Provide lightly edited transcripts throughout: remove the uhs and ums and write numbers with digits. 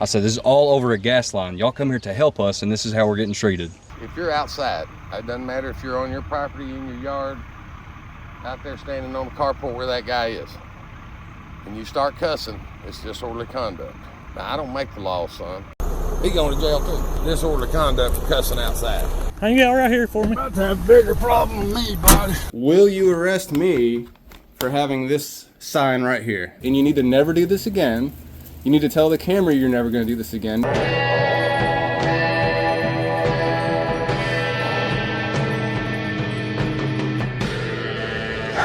I said, this is all over a gas line. Y'all come here to help us, and this is how we're getting treated. If you're outside, it doesn't matter if you're on your property, in your yard, out there standing on the carport where that guy is, and you start cussing, it's disorderly conduct. Now, I don't make the law, son. He going to jail too. Disorderly conduct for cussing outside. Hang out right here for me. About to have a bigger problem than me, buddy. Will you arrest me for having this sign right here? And you need to never do this again. You need to tell the camera you're never going to do this again.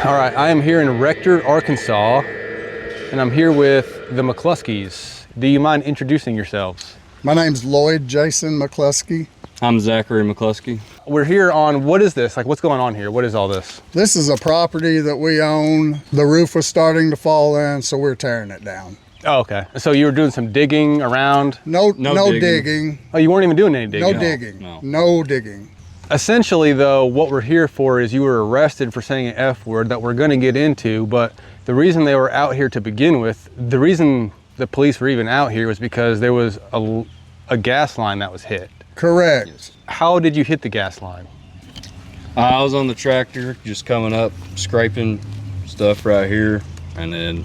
All right, I am here in Rector, Arkansas, and I'm here with the McCluskeys. Do you mind introducing yourselves? My name's Lloyd Jason McCluskey. I'm Zachary McCluskey. We're here on, what is this? Like, what's going on here? What is all this? This is a property that we own. The roof was starting to fall in, so we're tearing it down. Oh, okay. So you were doing some digging around? No digging. Oh, you weren't even doing any digging? No digging. No digging. Essentially, though, what we're here for is you were arrested for saying an F word that we're going to get into, but the reason they were out here to begin with, the reason the police were even out here was because there was a gas line that was hit. Correct. Yes. How did you hit the gas line? I was on the tractor, just coming up, scraping stuff right here, and then,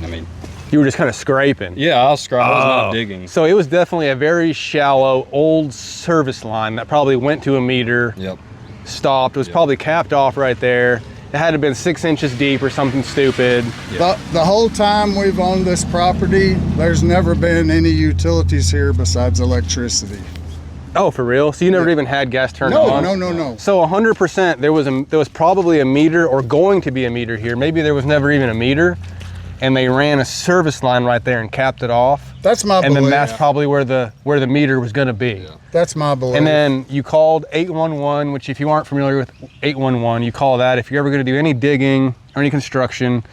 I mean... You were just kind of scraping? Yeah, I was not digging. So it was definitely a very shallow, old service line that probably went to a meter, Yep. stopped, was probably capped off right there. It had to have been 6 inches deep or something stupid. The whole time we've owned this property, there's never been any utilities here besides electricity. Oh, for real? So you never even had gas turned on? No. So 100%, there was probably a meter or going to be a meter here. Maybe there was never even a meter, and they ran a service line right there and capped it off. That's my belief. And then that's probably where the meter was going to be. Yeah. That's my belief. And then you called 811, which if you aren't familiar with 811, you call that if you're ever going to do any digging or any construction,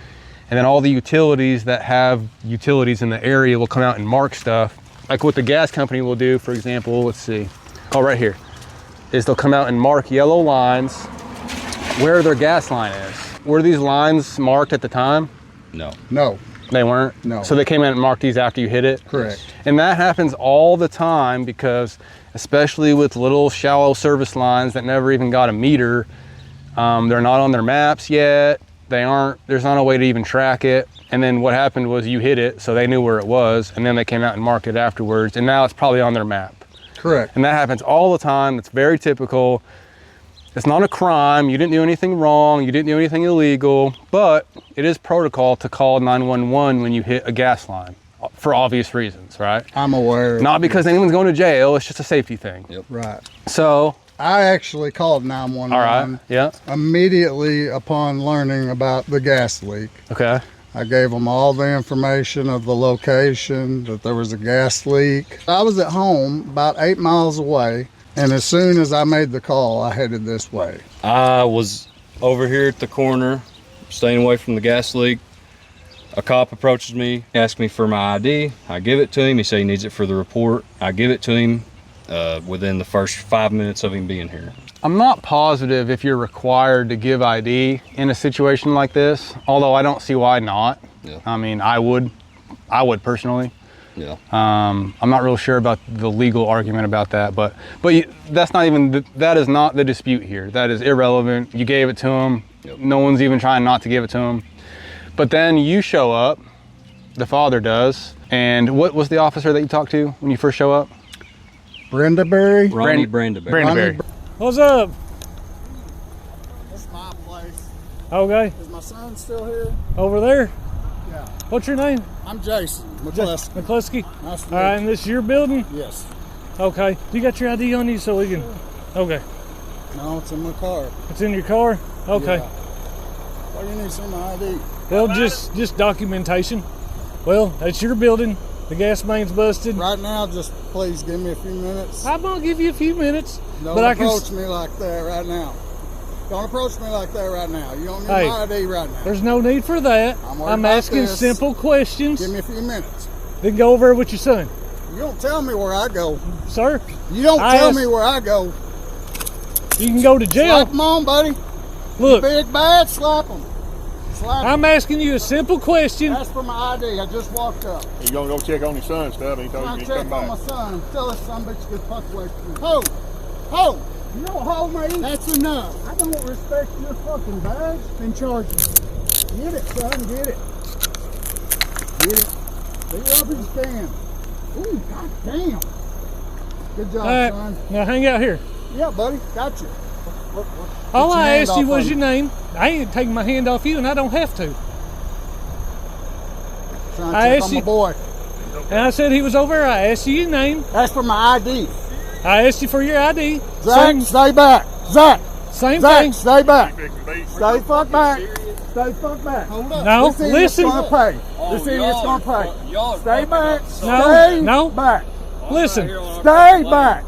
and then all the utilities that have utilities in the area will come out and mark stuff. Like what the gas company will do, for example, let's see. Oh, right here, is they'll come out and mark yellow lines where their gas line is. Were these lines marked at the time? No. They weren't? No. So they came in and marked these after you hit it? Correct. And that happens all the time because, especially with little shallow service lines that never even got a meter, they're not on their maps yet. There's not a way to even track it. And then what happened was you hit it, so they knew where it was, and then they came out and marked it afterwards, and now it's probably on their map. Correct. And that happens all the time. It's very typical. It's not a crime. You didn't do anything wrong. You didn't do anything illegal, but it is protocol to call 911 when you hit a gas line for obvious reasons, right? I'm aware. Not because anyone's going to jail. It's just a safety thing. Yep. Right. So I actually called 911. all right. Yeah. Immediately upon learning about the gas leak. Okay. I gave them all the information of the location, that there was a gas leak. I was at home about 8 miles away, and as soon as I made the call, I headed this way. I was over here at the corner, staying away from the gas leak. A cop approaches me, asks me for my ID. I give it to him. He said he needs it for the report. I give it to him within the first 5 minutes of him being here. I'm not positive if you're required to give ID in a situation like this, although I don't see why not. Yeah. I mean, I would personally. Yeah. I'm not real sure about the legal argument about that, but that's not even, that is not the dispute here. That is irrelevant. You gave it to him. Yep. No one's even trying not to give it to him. But then you show up, the father does, and what was the officer that you talked to when you first show up? Brendaberry? Ronnie Brandaberry. Brandaberry. What's up? That's my place. Okay. Is my son still here? Over there? Yeah. What's your name? I'm Jason McCluskey. McCluskey? Nice to All right, meet and this is your building? you. Yes. Okay. You got your ID on you so we can... Okay. No, it's in my car. It's in your car? Okay. Yeah. Why do you need to see my ID? Well, just documentation. Well, that's your building. The gas main's busted. Right now, just please give me a few minutes. I'm going to give you a few minutes. Don't but approach me like that right now. Don't approach me like that right now. You don't need Hey, my ID right now. There's no need for that. I'm worried I'm about asking this. simple questions. Give me a few minutes. Then go over with your son. You don't tell me where I go. Sir, You don't I tell asked- me where I go. you can go to jail. Slap them on, buddy. Look, Big bad, slap them. slap I'm asking you a simple question. Ask for my ID. I just walked up. You gonna go check on your son's stuff? He told I you to check come on back. my son. Tell us some bitch get fucked away from me. Ho! You don't hold me. That's enough. I don't respect your fucking badge. Been charged. Get it, son. Get it. Get it. The rubber stand. Ooh, goddamn. Good job, All right, son. now hang out here. Yeah, buddy. Got you. All your I hand asked you off was of your me. name. I ain't taking my hand off you, and I don't have to. Trying to I check asked on my you- boy. And I said he was over there. I asked you your name. Ask for my ID. I asked you for your ID. Zach, stay back. Zach, Same Zach, thing. stay back. Fix the beat. Stay fuck back. Stay fuck back. Hold up. No, This idiot's listen. gonna pay. This idiot's gonna pay. Stay back. No, Stay no. back. Listen, Stay back.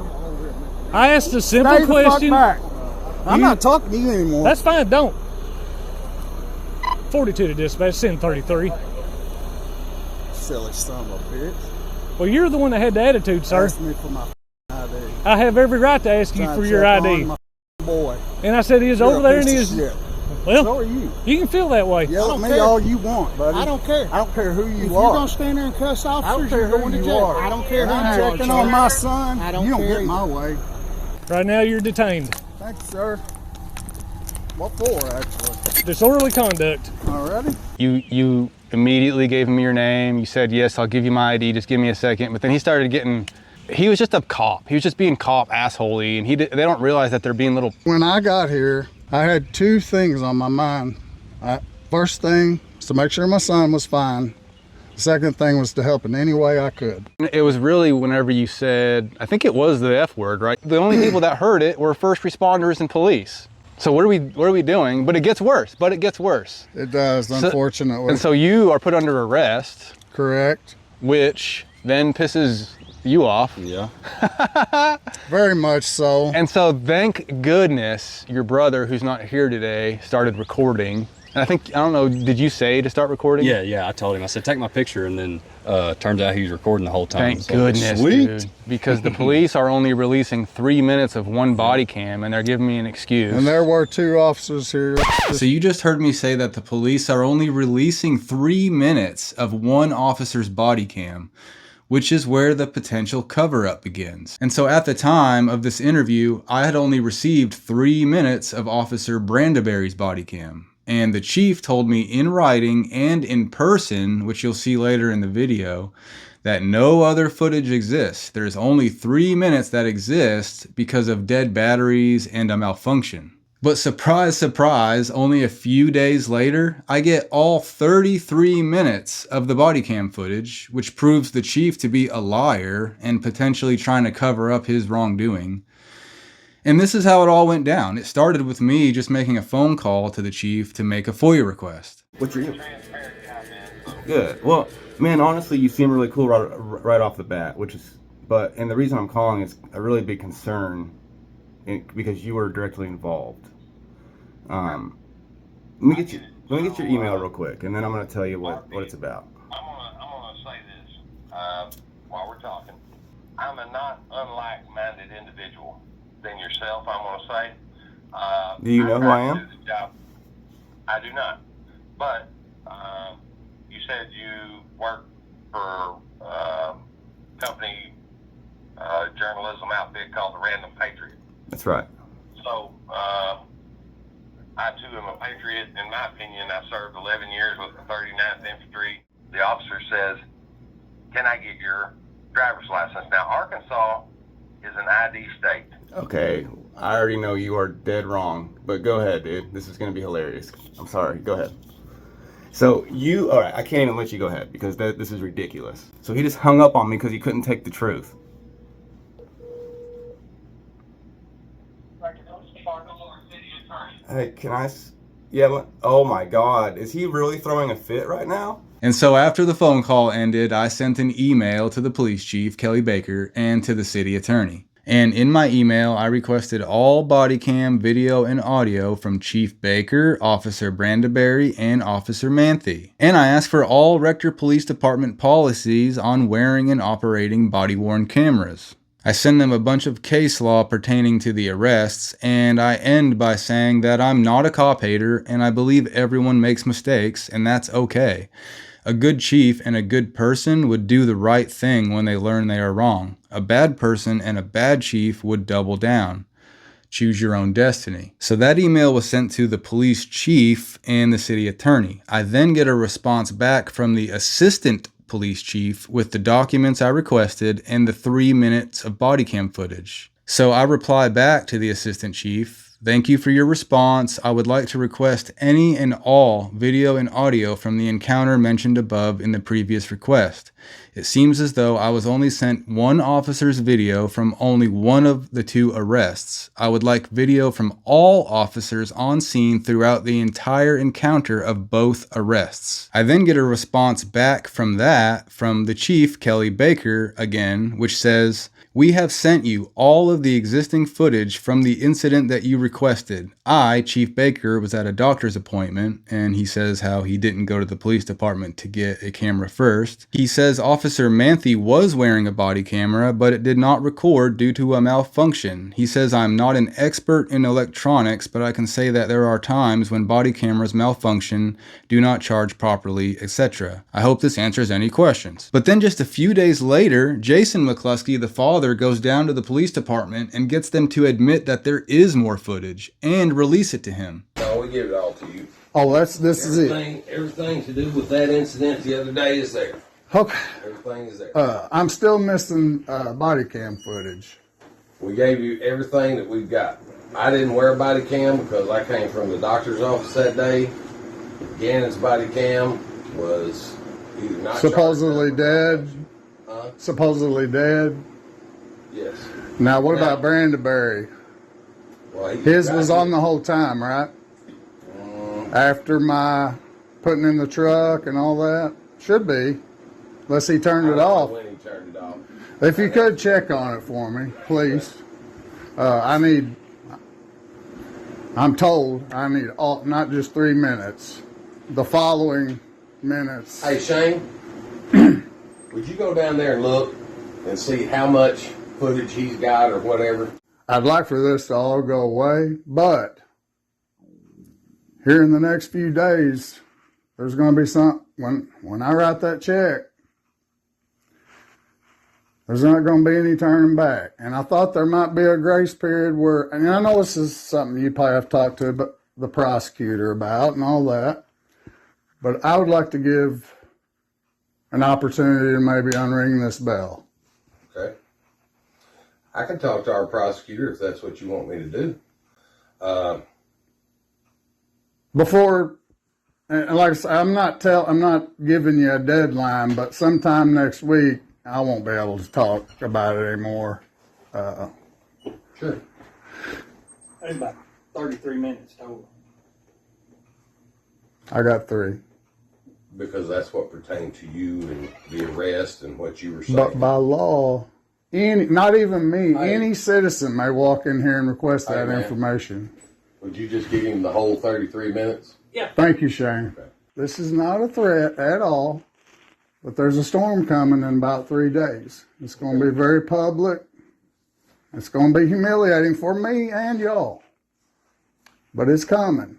I asked a simple Stay the fuck question. back. I'm not talking to you anymore. That's fine, don't. 42 to dispatch, send 33. Silly son of a bitch. Well, you're the one that had the attitude, sir. Ask me for my ID. I have every right to ask you Trying for to your check on ID. my boy. And I said he is You're over a there and piece he of is. shit. Well, So are you. you can feel that way. Yell at me care. all you want, buddy. I don't care. I don't care who you If are. you're gonna stand there and cuss I don't officers, care you're who going to you jail. are. I don't care who I'm you are. checking on my son. I don't you don't care. get my way. Right now, you're detained. Thank you, sir. What for, actually? Disorderly conduct. Already? You immediately gave him your name. You said, yes, I'll give you my ID. Just give me a second. But then he started getting, he was just a cop. He was just being cop assholey. And they don't realize that they're being little. When I got here, I had two things on my mind. First thing was to make sure my son was fine. The second thing was to help in any way I could. It was really whenever you said, I think it was the F word, right? The only people that heard it were first responders and police. So what are we doing? But it gets worse, It Does, unfortunately. And so you are put under arrest, Correct. which then pisses you off. Yeah. Very much so. And so thank goodness your brother, who's not here today, started recording. And I don't know, did you say to start recording? Yeah, I told him. I said, take my picture, and then turns out he was recording the whole time. Thank So, goodness, sweet. dude. Because the police are only releasing 3 minutes of one body cam, and they're giving me an excuse. And there were two officers here. So you just heard me say that the police are only releasing 3 minutes of one officer's body cam, which is where the potential cover-up begins. And so at the time of this interview, I had only received 3 minutes of Officer Brandeberry's body cam. And the chief told me in writing and in person, which you'll see later in the video, that no other footage exists. There's only 3 minutes that exist because of dead batteries and a malfunction. But surprise, surprise, only a few days later, I get all 33 minutes of the body cam footage, which proves the chief to be a liar and potentially trying to cover up his wrongdoing. And this is how it all went down. It started with me just making a phone call to the chief to make a FOIA request. What's your email? Good. Well, man, honestly, you seem really cool right off the bat, and the reason I'm calling is a really big concern because you were directly involved. Let me get your email real quick, and then I'm going to tell you what it's about. I'm gonna say this while we're talking. I'm a not unlike-minded individual than yourself. I'm gonna say. Do you know who I am? Do the job. I do not. But you said you work for a company journalism outfit called the Random Patriot. That's right. So I too am a patriot. In my opinion, I served 11 years with the 39th Infantry. The officer says, "Can I get your driver's license?" Now, Arkansas is an ID state. Okay, I already know you are dead wrong, but go ahead, dude. This is going to be hilarious. I'm sorry. Go ahead. So all right, I can't even let you go ahead because this is ridiculous. So he just hung up on me because he couldn't take the truth. Hey, oh my God, is he really throwing a fit right now? And so after the phone call ended, I sent an email to the police chief, Kelly Baker, and to the city attorney. And in my email, I requested all body cam video and audio from Chief Baker, Officer Brandeberry, and Officer Manthe. And I asked for all Rector Police Department policies on wearing and operating body-worn cameras. I send them a bunch of case law pertaining to the arrests, and I end by saying that I'm not a cop hater and I believe everyone makes mistakes, and that's okay. A good chief and a good person would do the right thing when they learn they are wrong. A bad person and a bad chief would double down. Choose your own destiny. So that email was sent to the police chief and the city attorney. I then get a response back from the assistant police chief with the documents I requested and the 3 minutes of body cam footage. So I reply back to the assistant chief, "Thank you for your response. I would like to request any and all video and audio from the encounter mentioned above in the previous request. It seems as though I was only sent one officer's video from only one of the 2 arrests. I would like video from all officers on scene throughout the entire encounter of both arrests." I then get a response back from the chief, Kelly Baker, again, which says, "We have sent you all of the existing footage from the incident that you requested. I, Chief Baker, was at a doctor's appointment," and he says how he didn't go to the police department to get a camera first. He says Officer Manthe was wearing a body camera, but it did not record due to a malfunction. He says, "I'm not an expert in electronics, but I can say that there are times when body cameras malfunction, do not charge properly, etc. I hope this answers any questions." But then just a few days later, Jason McCluskey, the father, goes down to the police department and gets them to admit that there is more footage and release it to him. No, we give it all to you. Oh, this is it. Everything to do with that incident the other day is there. Okay. Everything is there. I'm still missing body cam footage. We gave you everything that we've got. I didn't wear a body cam because I came from the doctor's office that day. Gannon's body cam was either not Supposedly dead. Huh? Supposedly dead. Yes. Now, what about Brandenburg? Well, His was on the whole time, right? After my putting in the truck and all that? Should be. Unless he turned it off. When he turned it off. If you could check on it for me, please. I'm told I need all, not just 3 minutes. The following minutes. Hey, Shane, would you go down there and look and see how much footage he's got or whatever? I'd like for this to all go away, but here in the next few days, there's going to be some, when I write that check, there's not going to be any turning back. And I thought there might be a grace period where, and I know this is something you probably have to talk to the prosecutor about and all that, but I would like to give an opportunity to maybe unring this bell. Okay. I can talk to our prosecutor if that's what you want me to do. Before, and like I said, I'm not giving you a deadline, but sometime next week I won't be able to talk about it anymore. Sure. It's about 33 minutes total. I got 3. Because that's what pertained to you and the arrest and what you were saying. But by law, not even me, any citizen may walk in here and request that information. Would you just give him the whole 33 minutes? Yeah. Thank you, Shane. Okay. This is not a threat at all, but there's a storm coming in about 3 days. It's going to be very public. It's going to be humiliating for me and y'all, but it's coming.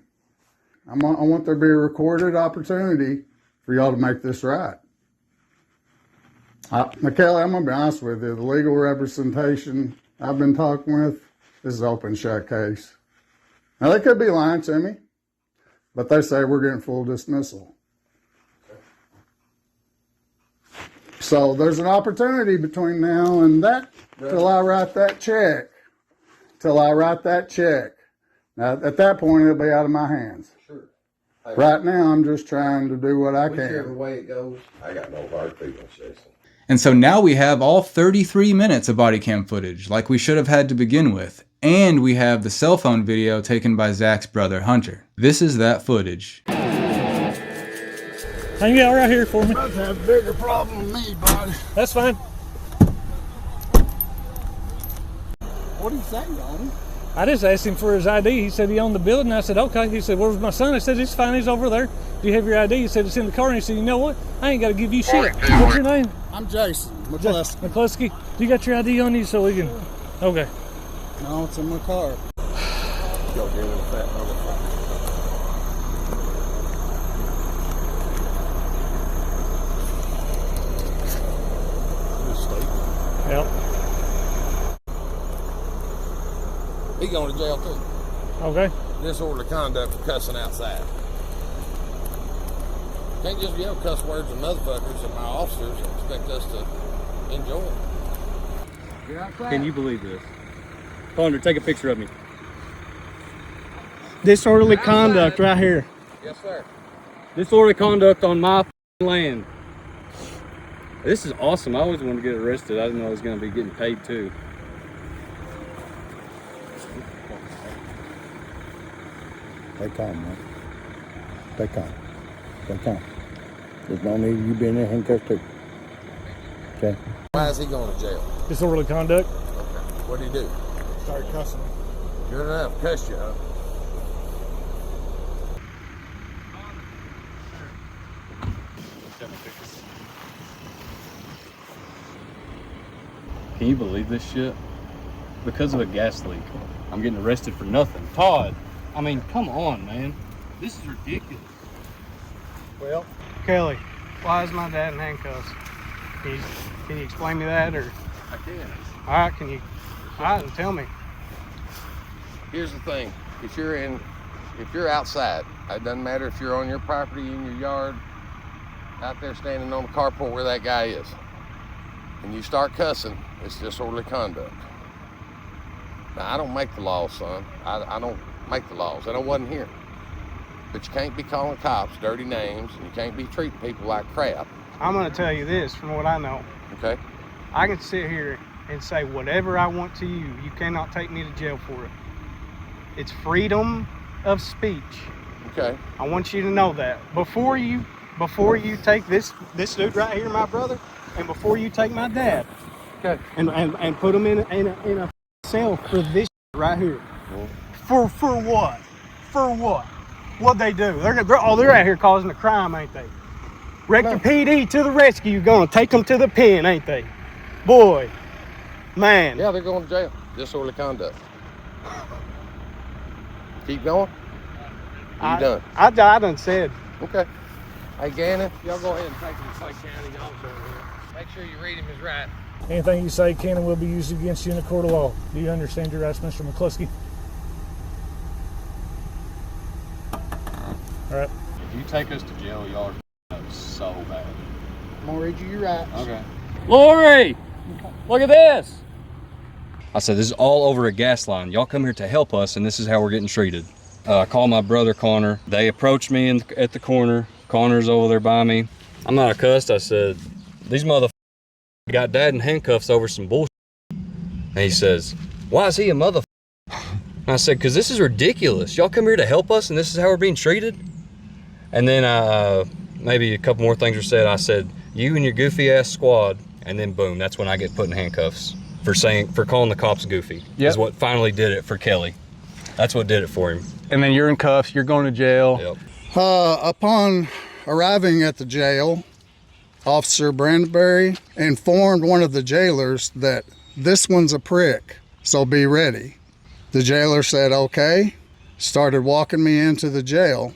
I want there to be a recorded opportunity for y'all to make this right. McKelly, I'm going to be honest with you. The legal representation I've been talking with, this is an open shut case. Now, they could be lying to me, but they say we're getting full dismissal. So there's an opportunity between now and that till I write that check. Now, at that point, it'll be out of my hands. Sure. Right now, I'm just trying to do what I Whichever can. way it goes, I got no hard feelings, Jason. And so now we have all 33 minutes of body cam footage, like we should have had to begin with. And we have the cell phone video taken by Zach's brother, Hunter. This is that footage. Hang out right here for me. You're about to have a bigger problem than me, buddy. That's fine. What do you say, Donnie? I just asked him for his ID. He said he owned the building. I said, okay. He said, where's my son? I said, he's fine. He's over there. Do you have your ID? He said, it's in the car. And he said, you know what? I ain't got to give you shit. What's your name? I'm Jason McCluskey. McCluskey. Do you got your ID on you so we can... Okay. No, it's in my car. Go deal with that motherfucker. Yep. He going to jail too. Okay. Disorderly conduct for cussing outside. Can't just yell cuss words and motherfuckers at my officers and expect us to enjoy it. Can you believe this? Connor, take a picture of me. Disorderly conduct right here. Yes, sir. Disorderly conduct on my land. This is awesome. I always wanted to get arrested. I didn't know I was going to be getting paid too. They come, man. They come. They come. There's no need of you being in handcuffed too. Okay? Why is he going to jail? Disorderly conduct. Okay. What did he do? Started cussing. Good enough. Cussed you, huh? Can you believe this shit? Because of a gas leak, I'm getting arrested for nothing. Todd, I mean, come on, man. This is ridiculous. Well, Kelly, why is my dad in handcuffs? Can you explain me that, or? I can. All right, all right, and tell me. Here's the thing. If you're outside, it doesn't matter if you're on your property, in your yard, out there standing on the carport where that guy is, and you start cussing, it's disorderly conduct. Now, I don't make the laws, son. I don't make the laws, and I wasn't here. But you can't be calling cops dirty names, and you can't be treating people like crap. I'm going to tell you this from what I know. Okay? I can sit here and say whatever I want to you. You cannot take me to jail for it. It's freedom of speech. Okay. I want you to know that. Before you take this dude right here, my brother, and before you take my dad, okay, and put him in a cell for this right here. For what? For what? What'd they do? They're out here causing a crime, ain't they? Rector PD to the rescue. Gonna take them to the pen, ain't they? Boy, man. Yeah, they're going to jail. Disorderly conduct. Keep going? You done? I done said. Okay. Hey, Gannon, y'all go ahead and take him to Clay County officer over here. Make sure you read him his right. Anything you say can and will be used against you in a court of law. Do you understand your rights, Mr. McCluskey? All right. If you take us to jail, y'all are so bad. I'm gonna read you your rights. Okay. Lori, look at this. I said, this is all over a gas line. Y'all come here to help us, and this is how we're getting treated. I called my brother, Connor. They approached me at the corner. Connor's over there by me. I'm not a cuss. I said, these motherfuckers got dad in handcuffs over some bullshit. And he says, why is he a motherfucker? And I said, because this is ridiculous. Y'all come here to help us, and this is how we're being treated? And then maybe a couple more things were said. I said, you and your goofy ass squad. And then boom, that's when I get put in handcuffs for calling the cops goofy. Yep. Is what finally did it for Kelly. That's what did it for him. And then you're in cuffs, you're going to jail. Yep. Upon arriving at the jail, Officer Brandberry informed one of the jailers that this one's a prick, so be ready. The jailer said, okay, started walking me into the jail.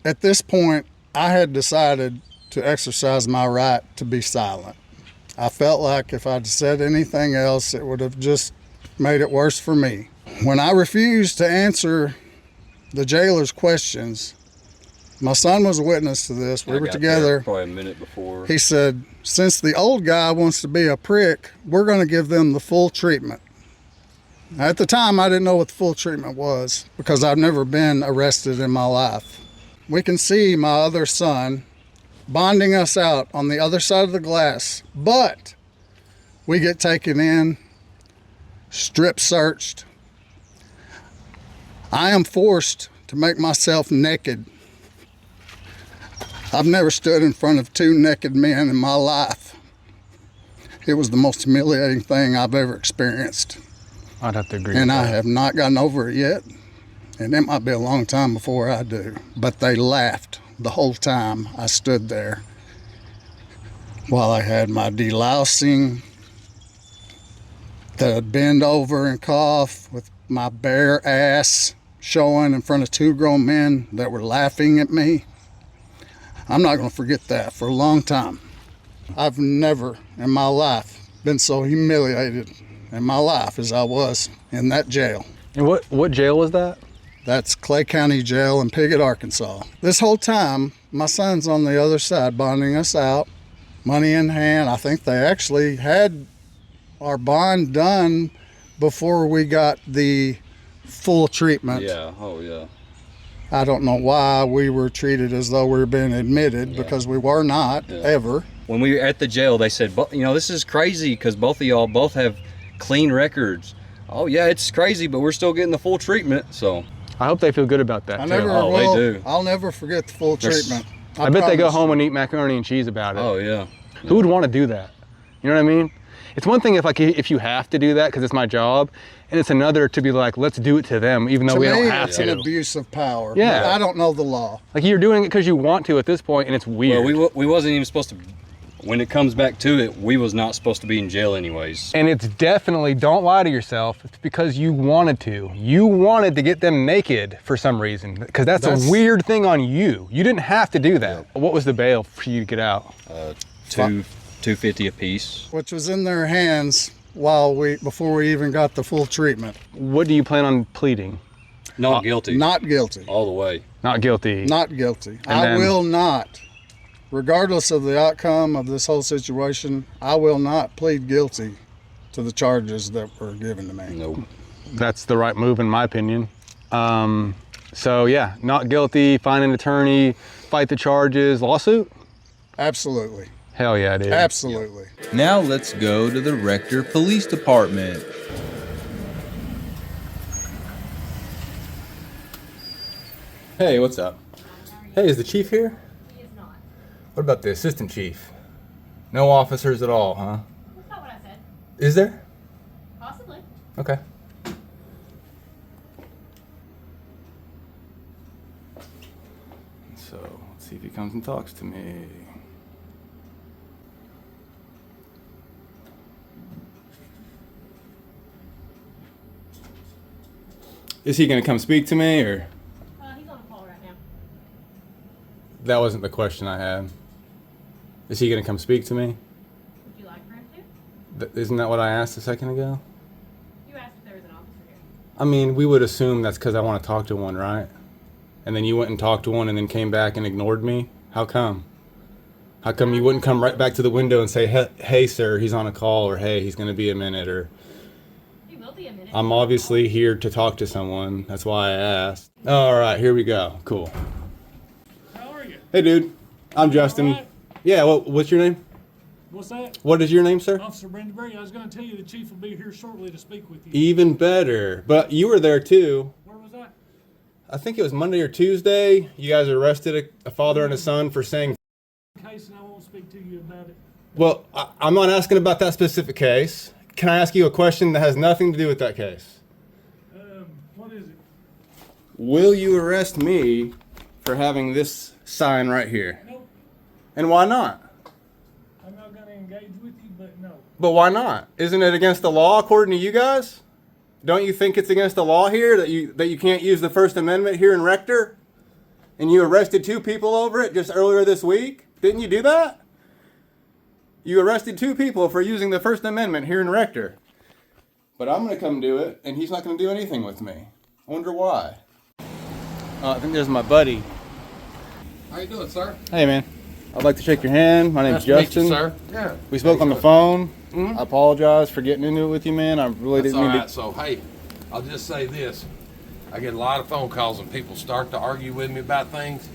At this point, I had decided to exercise my right to be silent. I felt like if I'd said anything else, it would have just made it worse for me. When I refused to answer the jailer's questions, my son was a witness to this. We were together. Probably a minute before. He said, since the old guy wants to be a prick, we're going to give them the full treatment. At the time, I didn't know what the full treatment was because I've never been arrested in my life. We can see my other son bonding us out on the other side of the glass, but we get taken in, strip searched. I am forced to make myself naked. I've never stood in front of two naked men in my life. It was the most humiliating thing I've ever experienced. I'd have to agree. And with I that. have not gotten over it yet. And it might be a long time before I do. But they laughed the whole time I stood there while I had my delousing, the bend over and cough with my bare ass showing in front of 2 grown men that were laughing at me. I'm not going to forget that for a long time. I've never in my life been so humiliated in my life as I was in that jail. And what jail was that? That's Clay County Jail in Piggott, Arkansas. This whole time, my son's on the other side bonding us out, money in hand. I think they actually had our bond done before we got the full treatment. Yeah, oh yeah. I don't know why we were treated as though we were being admitted, because we were not, ever. When we were at the jail, they said, you know, this is crazy because both of y'all both have clean records. Oh yeah, it's crazy, but we're still getting the full treatment, so. I hope they feel good about that, I too. never Oh, will. they do. I'll never forget the full treatment. I bet they go promise. home and eat macaroni and cheese about it. Oh yeah. Who would want to do that? You know what I mean? It's one thing if you have to do that because it's my job, and it's another to be like, let's do it to them, even though To we me, don't have it's to. an abuse of power. Yeah. But I don't know the law. Like you're doing it because you want to at this point, and it's weird. Well, we wasn't even supposed to. When it comes back to it, we was not supposed to be in jail anyways. And it's definitely, don't lie to yourself, it's because you wanted to. You wanted to get them naked for some reason, because that's a weird thing on you. You didn't have to do that. What was the bail for you to get out? $250 a piece. Which was in their hands before we even got the full treatment. What do you plan on pleading? Not guilty. Not guilty. All the way. Not guilty. Not guilty. And will not, regardless of the outcome of this whole situation, I will not plead guilty to the charges that were given to me. Nope. That's the right move in my opinion. So yeah, not guilty, find an attorney, fight the charges, lawsuit? Absolutely. Hell yeah, dude. Absolutely. Now let's go to the Rector Police Department. Hey, what's up? Hey, is the chief here? He is not. What about the assistant chief? No officers at all, huh? That's not what I said. Is there? Possibly. Okay. So, let's see if he comes and talks to me. Is he going to come speak to me, or? He's on a call right now. That wasn't the question I had. Is he going to come speak to me? Would you like for him to? Isn't that what I asked a second ago? You asked if there was an officer here. I mean, we would assume that's because I want to talk to one, right? And then you went and talked to one and then came back and ignored me? How come? How come you wouldn't come right back to the window and say, hey sir, he's on a call, or hey, he's going to be a minute, or... He will be a minute. I'm obviously here to talk to someone. That's why I asked. All right, here we go. Cool. How are you? Hey, dude. I'm Justin. All right. Yeah, what's your name? What's that? What is your name, sir? Officer Brenda Berry. I was going to tell you the chief will be here shortly to speak with you. Even better. But you were there, too. Where was that? I think it was Monday or Tuesday. You guys arrested a father and a son for saying... Case, and I won't speak to you about it. Well, I'm not asking about that specific case. Can I ask you a question that has nothing to do with that case? What is it? Will you arrest me for having this sign right here? Nope. And why not? I'm not going to engage with you, but no. But why not? Isn't it against the law according to you guys? Don't you think it's against the law here that you can't use the First Amendment here in Rector? And you arrested 2 people over it just earlier this week? Didn't you do that? You arrested 2 people for using the First Amendment here in Rector. But I'm going to come do it, and he's not going to do anything with me. I wonder why. I think there's my buddy. How you doing, sir? Hey, man. I'd like to shake your hand. My name's Nice to meet Justin. you, sir. Yeah. We spoke on the phone. I apologize for getting into it with you, man. I really That's didn't all mean right. to... So, hey, I'll just say this. I get a lot of phone calls and people start to argue with me about things.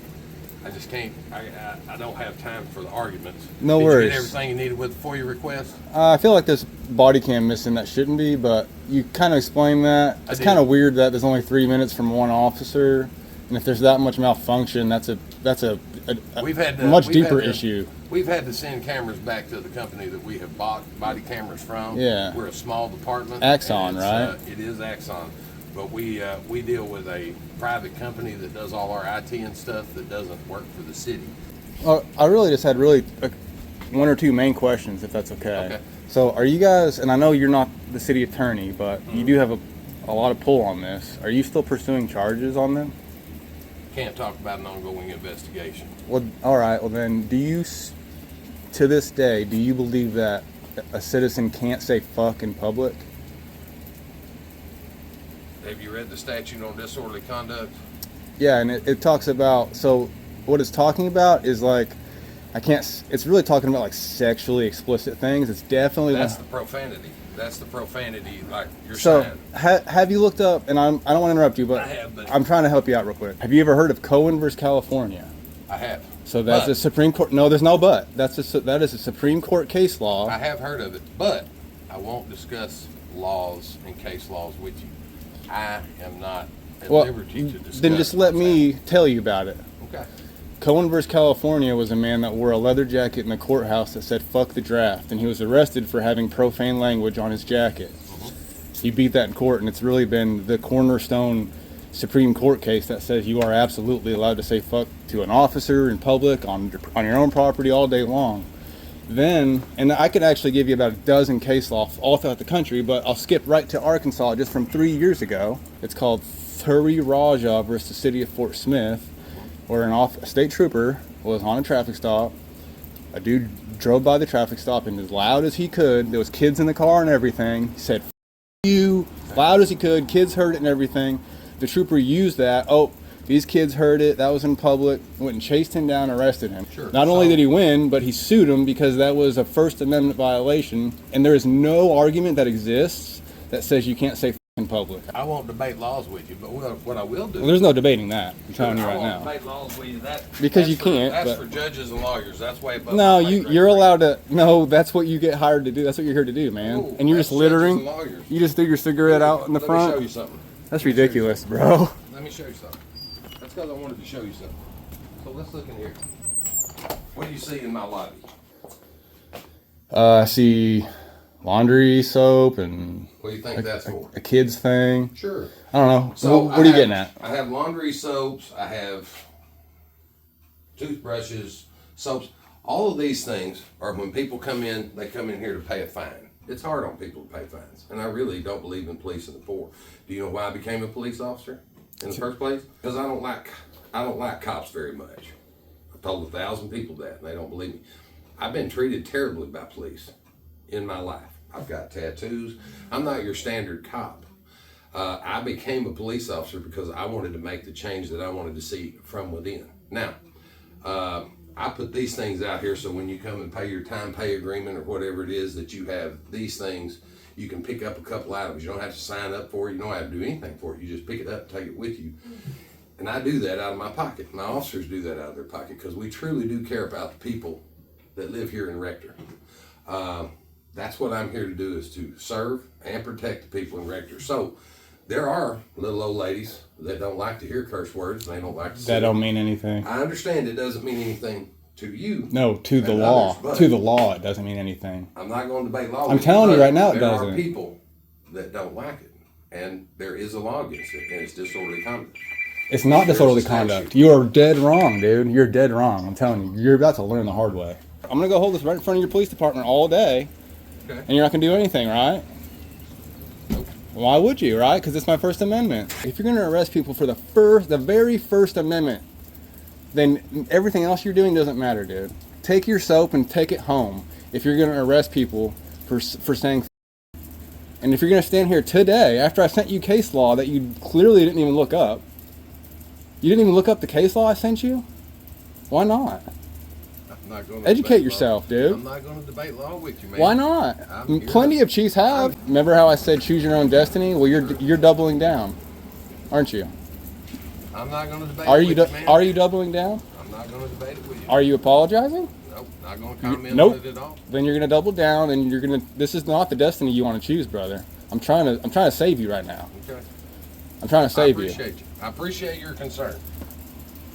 I just can't, I don't have time for the arguments. No Did worries. you get everything you needed with the FOIA request? I feel like there's body cam missing that shouldn't be, but you kind of explained that. It's did. kind of weird that there's only 3 minutes from one officer, and if there's that much malfunction, that's a We've had much we've deeper had to- issue. We've had to send cameras back to the company that we have bought body cameras from. Yeah. We're a small department. Axon, right? It is Axon. But we deal with a private company that does all our IT and stuff that doesn't work for the city. Well, I really just had one or two main questions, if that's okay. Okay. So are you guys, and I know you're not the city attorney, but you do have a lot of pull on this. Are you still pursuing charges on them? Can't talk about an ongoing investigation. Well, all right. Well, then, to this day, do you believe that a citizen can't say fuck in public? Have you read the statute on disorderly conduct? Yeah, and it talks about, so what it's talking about is like, it's really talking about like sexually explicit things. It's definitely... That's the profanity. That's the profanity, like you're So, saying. have you looked up, and I don't want to interrupt you, but, I have, but I'm trying to help you out real quick. Have you ever heard of Cohen versus California? I have. So that's But- a Supreme Court, no, there's no but. That is a Supreme Court case law. I have heard of it, but I won't discuss laws and case laws with you. I am not at liberty to discuss. Then just let me tell you about it. Okay. Cohen versus California was a man that wore a leather jacket in the courthouse that said "fuck the draft," and he was arrested for having profane language on his jacket. He beat that in court, and it's really been the cornerstone Supreme Court case that says you are absolutely allowed to say "fuck" to an officer in public, on your own property, all day long. Then, and I could actually give you about a dozen case laws all throughout the country, but I'll skip right to Arkansas just from 3 years ago. It's called Thuri Raja versus the city of Fort Smith, where a state trooper was on a traffic stop. A dude drove by the traffic stop and as loud as he could. There was kids in the car and everything. He said, "F you," loud as he could. Kids heard it and everything. The trooper used that. Oh, these kids heard it. That was in public. Went and chased him down, arrested him. Sure. Not only did he win, but he sued him because that was a First Amendment violation. And there is no argument that exists that says you can't say "f" in public. I won't debate laws with you, but what I will do. Well, there's no debating that. I'm telling you right I won't now. debate laws with you. Because you can't, That's but- for judges and lawyers. That's way above. No, my pay grade. you're allowed to. No, that's what you get hired to do. That's what you're here to do, man. No, and you're that's just littering. judges and lawyers. You just threw your cigarette out in the Let front. me show you something. That's ridiculous, bro. Let me show you something. That's because I wanted to show you something. So let's look in here. What do you see in my lobby? I see laundry soap and What do you think that's for? a kid's thing. Sure. I don't know. So what are you getting at? I have laundry soaps. I have toothbrushes, soaps. All of these things are when people come in, they come in here to pay a fine. It's hard on people to pay fines. And I really don't believe in police and the poor. Do you know why I became a police officer in the first place? Because I don't like cops very much. I've told 1,000 people that and they don't believe me. I've been treated terribly by police in my life. I've got tattoos. I'm not your standard cop. I became a police officer because I wanted to make the change that I wanted to see from within. Now, I put these things out here so when you come and pay your time pay agreement or whatever it is that you have these things, you can pick up a couple items. You don't have to sign up for it. You don't have to do anything for it. You just pick it up and take it with you. And I do that out of my pocket. My officers do that out of their pocket because we truly do care about the people that live here in Rector. That's what I'm here to do, is to serve and protect the people in Rector. So there are little old ladies that don't like to hear curse words. They don't like to. That don't mean anything. I understand it doesn't mean anything to you. No, to the and law. others, but To the law, it doesn't mean anything. I'm not going to debate law. I'm with telling you but right now it there doesn't. are people that don't like it, and there is a law against it, and it's disorderly conduct. It's not There's disorderly a statute. conduct. You are dead wrong, dude. You're dead wrong. I'm telling you. You're about to learn the hard way. I'm gonna go hold this right in front of your police department all day, Okay. and you're not gonna do anything, right? Why would you, right? Because it's my First Amendment. If you're gonna arrest people for the very first amendment, then everything else you're doing doesn't matter, dude. Take your soap and take it home if you're gonna arrest people for saying f-. And if you're gonna stand here today, after I sent you case law that you clearly didn't even look up, you didn't even look up the case law I sent you? Why not? I'm not going to Educate debate yourself, law. dude. I'm not going to debate law with you, man. Why not? I'm here Plenty to- of chiefs have. Remember how I said choose your own destiny? Well, you're doubling down, aren't you? I'm not going to debate Are it you with you, man. are you doubling down? I'm not going to debate it with you. Are you apologizing? Nope, not going to comment Nope. on it at all. Then you're gonna double down, and you're gonna. This is not the destiny you want to choose, brother. I'm trying to save you right now. Okay. I'm trying to save I you. appreciate you. I appreciate your concern.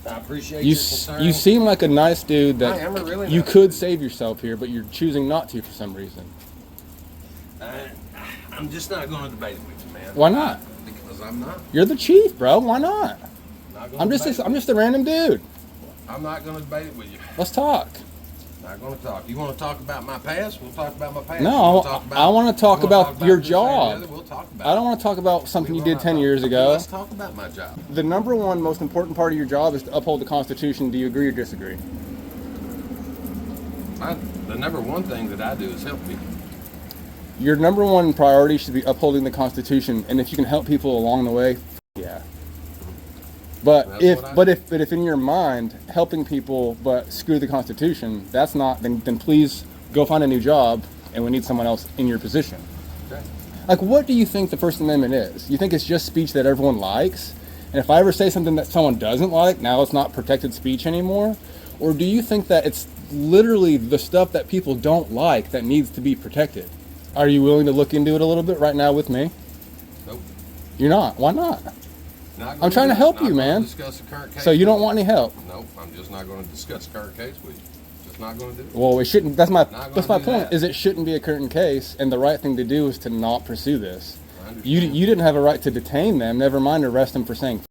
I appreciate You your concern. you seem like a nice dude I am a that really you nice could dude. save yourself here, but you're choosing not to for some reason. I'm just not going to debate it with you, man. Why not? Because I'm not. You're the chief, bro. Why not? Not gonna I'm debate it. just a random dude. I'm not going to debate it with you. Let's talk. Not going to talk. You want to talk about my past? We'll talk about my past. No, You wanna talk about- I want to talk you wanna about your this, that, and the job. other? We'll talk about I don't want to talk about something you did 10 years Okay, ago. let's talk about my job. The number one most important part of your job is to uphold the Constitution. Do you agree or disagree? The number one thing that I do is help people. Your number one priority should be upholding the Constitution, and if you can help people along the way, yeah. But if in your mind helping people but screw the Constitution, that's not, then please go find a new job, and we need someone else in your position. Okay. Like, what do you think the First Amendment is? You think it's just speech that everyone likes? And if I ever say something that someone doesn't like, now it's not protected speech anymore? Or do you think that it's literally the stuff that people don't like that needs to be protected? Are you willing to look into it a little bit right now with me? Nope. You're not. Why not? Not I'm gonna trying to do it. help Not you, gonna man. Discuss the current case So you with don't want any help? Nope. I'm just not going to discuss the current case with you. Just not going to do it. Well, it shouldn't. That's my Not point. gonna do that. Is it shouldn't be a current case, and the right thing to do is to not pursue this. I understand. You didn't have a right to detain them. Never mind arrest them for saying.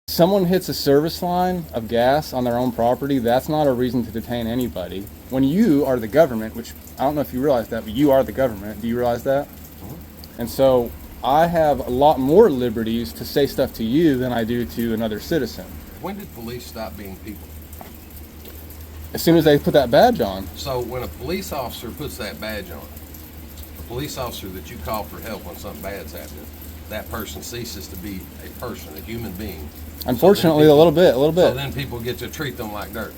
Someone hits a service line of gas on their own property. That's not a reason to detain anybody. When you are the government, which I don't know if you realize that, but you are the government. Do you realize that? Mm-hmm. And so I have a lot more liberties to say stuff to you than I do to another citizen. When did police stop being people? As soon as they put that badge on. So when a police officer puts that badge on, a police officer that you call for help when something bad's happening, that person ceases to be a person, a human being. Unfortunately, So a little bit. So then people get to treat them like dirt.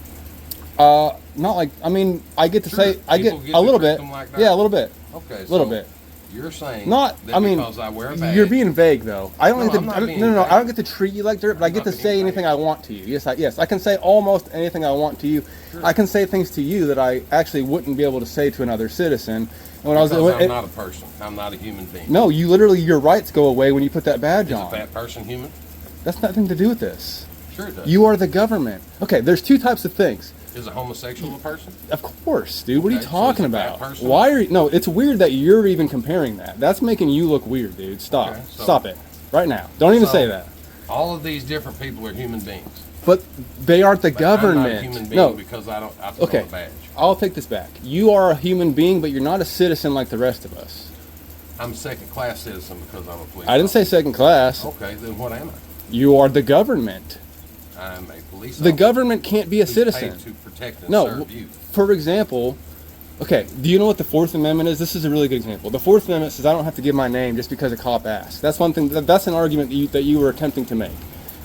Not like, I mean, I get to Sure, say, I get people get a to little treat bit. them like that. Yeah, a little bit. Okay, A little so bit. You're saying Not, that I mean, because I wear a badge. you're being vague though. I don't No, get to, I'm not I don't- being no, vague. I don't get to treat you like dirt, but I get to say anything I want to you. Yes, I can say almost anything I want to you. Sure. I can say things to you that I actually wouldn't be able to say to another citizen. And when Because I was, I'm not a person. I'm not a human being. no, you literally, your rights go away when you put that badge Is a on. fat person human? That's nothing to do with this. Sure it does. You are the government. Okay, there's two types of things. Is a homosexual a person? Of course, dude. What are you Okay, so talking is a fat about? person? Why are you? No, it's weird that you're even comparing that. That's making you look weird, dude. Stop. Okay, so- Stop it. Right now. Don't even So, say that. All of these different people are human beings. But they aren't the But I'm not a government. human being No. because I put Okay. on a badge. I'll take this back. You are a human being, but you're not a citizen like the rest of us. I'm a second-class citizen because I'm a police I didn't say officer. second class. Okay, then what am I? You are the government. I'm a police officer. The government can't be a who's citizen. paid to protect and No. serve you. For example, okay, do you know what the Fourth Amendment is? This is a really good example. The Fourth Amendment says I don't have to give my name just because a cop asks. That's one thing. That's an argument that you were attempting to make.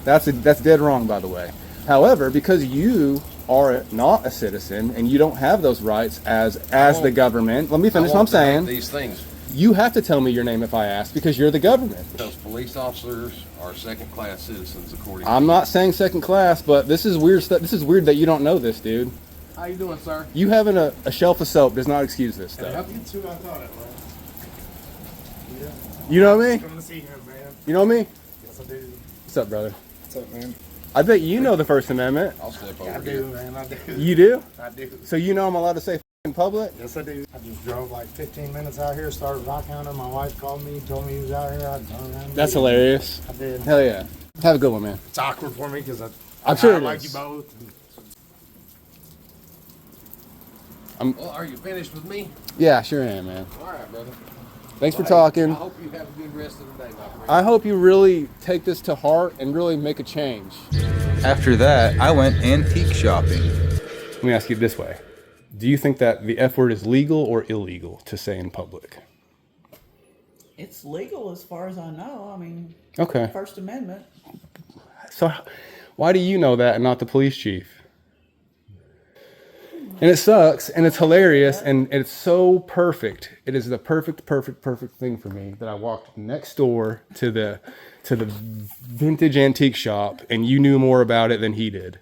That's dead wrong, by the way. However, because you are not a citizen and you don't have those rights as the government, let me finish what I'm saying. These things. You have to tell me your name if I ask because you're the government. Those police officers are second-class citizens according. I'm not saying second class, but this is weird stuff. This is weird that you don't know this, dude. How you doing, sir? You having a shelf of soap does not excuse this Can I stuff. help you too? I thought it was. You know me? Come to see him, man. You know me? Yes, I do. What's up, brother? What's up, man? I bet you know the First Amendment. I'll step I over do, here. man. I do. You do? I do. So you know I'm allowed to say in public? Yes, I do. I just drove like 15 minutes out here, started rock hunting. My wife called me, told me he was out here. I turned around. That's hilarious. I did. Hell yeah. Have a good one, man. It's awkward for me because I'm sure I it like is. you both. Well, are you finished with me? Yeah, sure am, man. All right, brother. Thanks for Well, talking. I hope you have a good rest of the day, my friend. I hope you really take this to heart and really make a change. After that, I went antique shopping. Let me ask you this way. Do you think that the F word is legal or illegal to say in public? It's legal as far as I know. I mean, Okay. First Amendment. So why do you know that and not the police chief? And it sucks and it's hilarious and it's so perfect. It is the perfect thing for me that I walked next door to the vintage antique shop and you knew more about it than he did.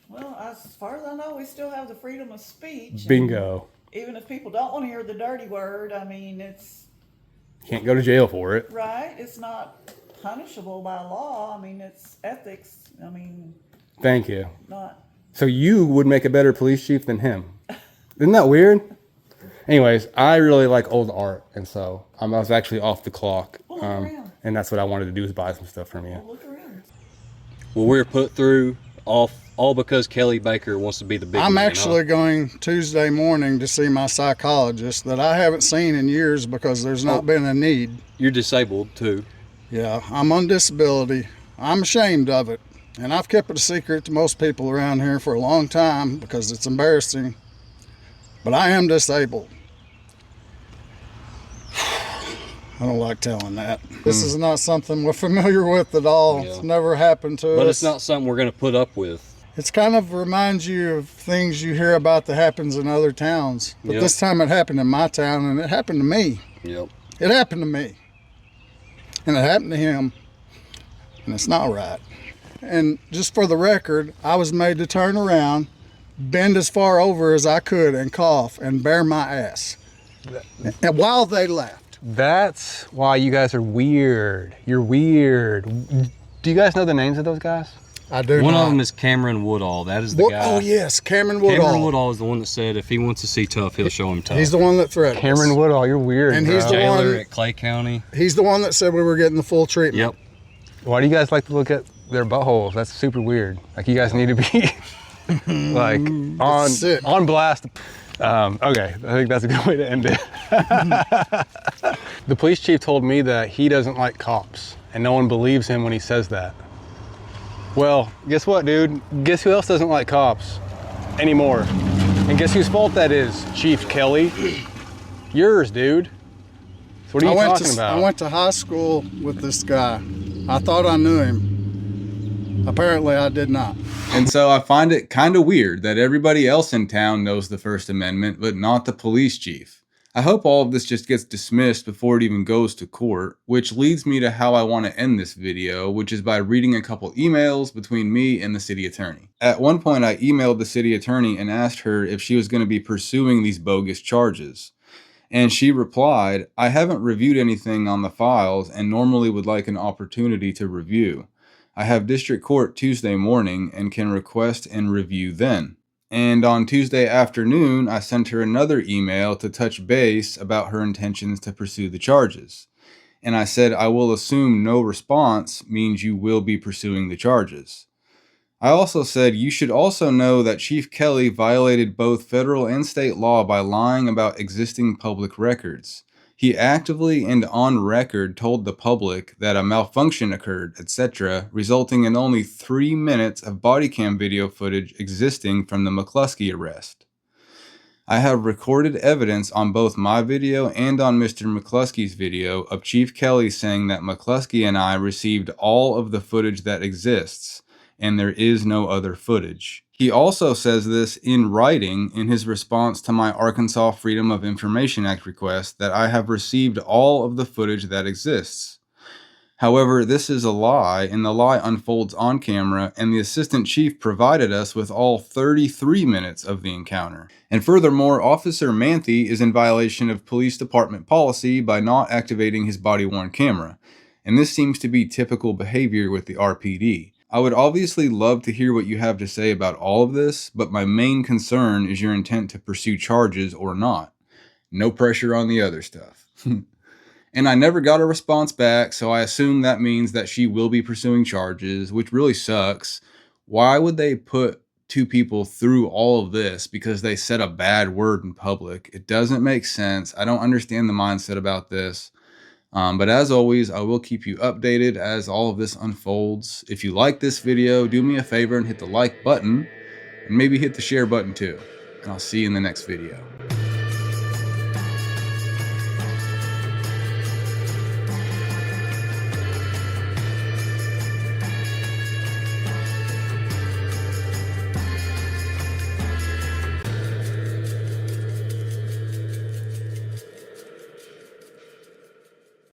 Well, as far as I know, we still have the freedom of speech. Bingo. Even if people don't want to hear the dirty word, I mean, it's Can't go to jail for it. right. It's not punishable by law. I mean, it's ethics. I mean, Thank you. Not. So you would make a better police chief than him. Isn't that weird? Anyways, I really like old art, and so I was actually off the clock. Well, look around. And that's what I wanted to do, is buy some stuff from you. Well, look around. Well, we're put through all because Kelly Baker wants to be the big I'm man, actually huh? going Tuesday morning to see my psychologist that I haven't seen in years because there's not been a need. You're disabled too. Yeah, I'm on disability. I'm ashamed of it. And I've kept it a secret to most people around here for a long time because it's embarrassing. But I am disabled. I don't like telling that. This is not something we're familiar with at all. Yeah. It's never happened to us. But it's not something we're going to put up with. It's kind of reminds you of things you hear about that happens in other towns. But Yep. this time it happened in my town, and it happened to me. Yep. It happened to me. And it happened to him. And it's not right. And just for the record, I was made to turn around, bend as far over as I could, and cough and bare my ass. And while they laughed. That's why you guys are weird. You're weird. Do you guys know the names of those guys? I do. One not. of them is Cameron Woodall. That is the guy. Oh yes, Cameron Woodall. Cameron Woodall is the one that said if he wants to see tough, he'll show him tough. He's the one that threatened Cameron us. Woodall, you're weird. And bro. he's the Jailer one. at Clay County. He's the one that said we were getting the full treatment. Yep. Why do you guys like to look at their buttholes? That's super weird. Like, you guys need to be like sick. on blast. Okay, I think that's a good way to end it. The police chief told me that he doesn't like cops, and no one believes him when he says that. Well, guess what, dude? Guess who else doesn't like cops anymore? And guess whose fault that is, Chief Kelly? Yours, dude. So what are you talking about? I went to high school with this guy. I thought I knew him. Apparently I did not. And so I find it kind of weird that everybody else in town knows the First Amendment, but not the police chief. I hope all of this just gets dismissed before it even goes to court, which leads me to how I want to end this video, which is by reading a couple emails between me and the city attorney. At one point, I emailed the city attorney and asked her if she was going to be pursuing these bogus charges. And she replied, "I haven't reviewed anything on the files and normally would like an opportunity to review. I have district court Tuesday morning and can request and review then." And on Tuesday afternoon, I sent her another email to touch base about her intentions to pursue the charges. And I said, "I will assume no response means you will be pursuing the charges." I also said, "You should also know that Chief Kelly violated both federal and state law by lying about existing public records. He actively and on record told the public that a malfunction occurred, etc., resulting in only 3 minutes of body cam video footage existing from the McCluskey arrest. I have recorded evidence on both my video and on Mr. McCluskey's video of Chief Kelly saying that McCluskey and I received all of the footage that exists, and there is no other footage." He also says this in writing in his response to my Arkansas Freedom of Information Act request that I have received all of the footage that exists. However, this is a lie, and the lie unfolds on camera, and the assistant chief provided us with all 33 minutes of the encounter. And furthermore, Officer Manthe is in violation of police department policy by not activating his body-worn camera, and this seems to be typical behavior with the RPD. I would obviously love to hear what you have to say about all of this, but my main concern is your intent to pursue charges or not. No pressure on the other stuff. And I never got a response back, so I assume that means that she will be pursuing charges, which really sucks. Why would they put two people through all of this because they said a bad word in public? It doesn't make sense. I don't understand the mindset about this. But as always, I will keep you updated as all of this unfolds. If you like this video, do me a favor and hit the like button, and maybe hit the share button too. And I'll see you in the next video.